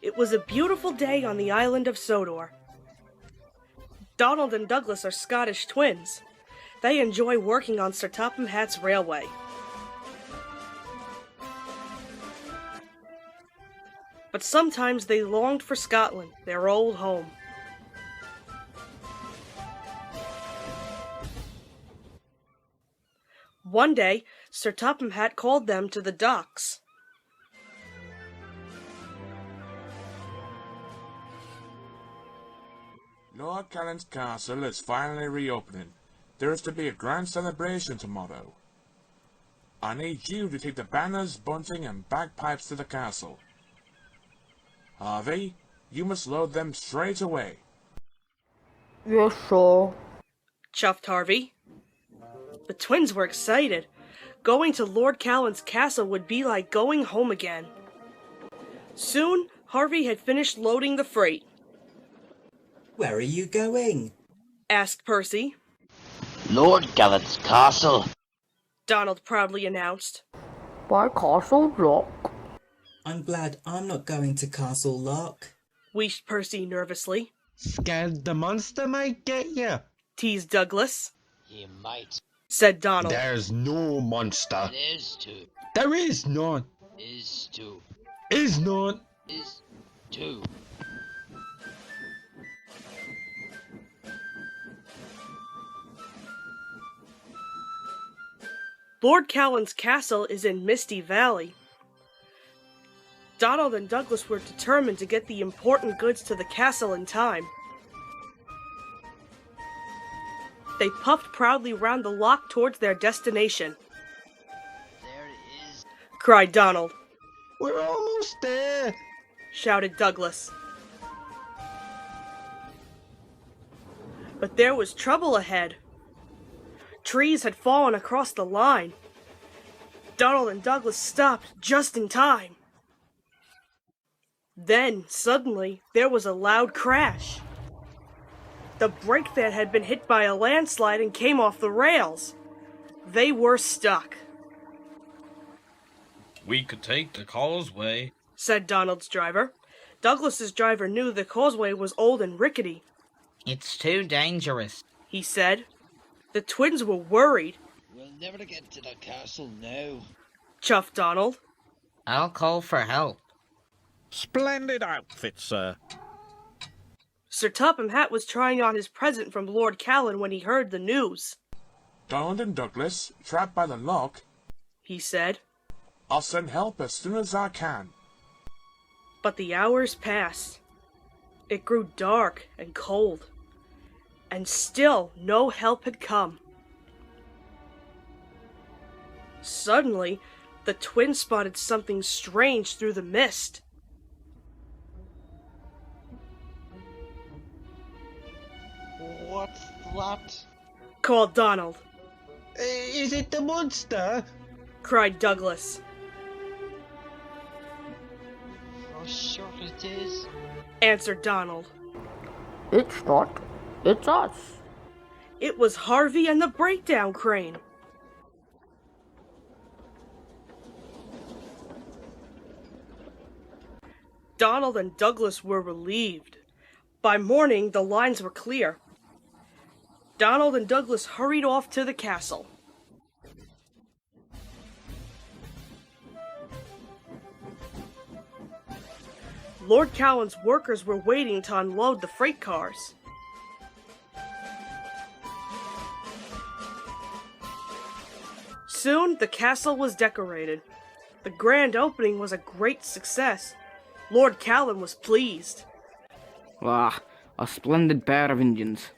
It was a beautiful day on the island of Sodor. Donald and Douglas are Scottish twins. They enjoy working on Sir Topham Hatt's railway. But sometimes they longed for Scotland, their old home. One day, Sir Topham Hatt called them to the docks. Lord Callan's castle is finally reopening. There is to be a grand celebration tomorrow. I need you to take the banners, bunting, and bagpipes to the castle. Harvey, you must load them straight away. Yes, sir. Chuffed Harvey. The twins were excited. Going to Lord Callan's castle would be like going home again. Soon, Harvey had finished loading the freight. Where are you going? Asked Percy. Lord Callan's castle. Donald proudly announced. By Castle Loch. I'm glad I'm not going to Castle Loch. Wheezed Percy nervously. Scared the monster might get you? Teased Douglas. He might. Said Donald. There's no monster. There's two. There is none. Is two. Is none. Is two. Lord Callan's castle is in Misty Valley. Donald and Douglas were determined to get the important goods to the castle in time. They puffed proudly round the loch towards their destination. There is. Cried Donald. We're almost there. Shouted Douglas. But there was trouble ahead. Trees had fallen across the line. Donald and Douglas stopped just in time. Then, suddenly, there was a loud crash. The brake van had been hit by a landslide and came off the rails. They were stuck. We could take the causeway, said Donald's driver. Douglas's driver knew the causeway was old and rickety. It's too dangerous, he said. The twins were worried. We'll never get to the castle now. Chuffed Donald. I'll call for help. Splendid outfit, sir. Sir Topham Hatt was trying on his present from Lord Callan when he heard the news. Donald and Douglas, trapped by the loch, he said. I'll send help as soon as I can. But the hours passed. It grew dark and cold. And still no help had come. Suddenly, the twins spotted something strange through the mist. What's that? Called Donald. Is it the monster? Cried Douglas. For sure it is. Answered Donald. It's not. It's us. It was Harvey and the breakdown crane. Donald and Douglas were relieved. By morning, the lines were clear. Donald and Douglas hurried off to the castle. Lord Callan's workers were waiting to unload the freight cars. Soon, the castle was decorated. The grand opening was a great success. Lord Callan was pleased. Ah, a splendid pair of engines.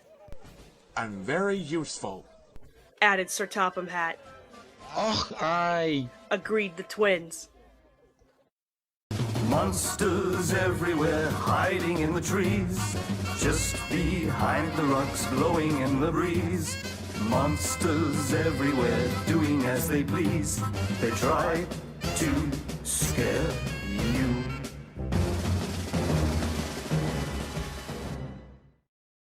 And very useful, Added Sir Topham Hatt. Och, aye. Agreed the twins. Monsters everywhere, hiding in the trees, just behind the rocks, blowing in the breeze. Monsters everywhere, doing as they please. They try to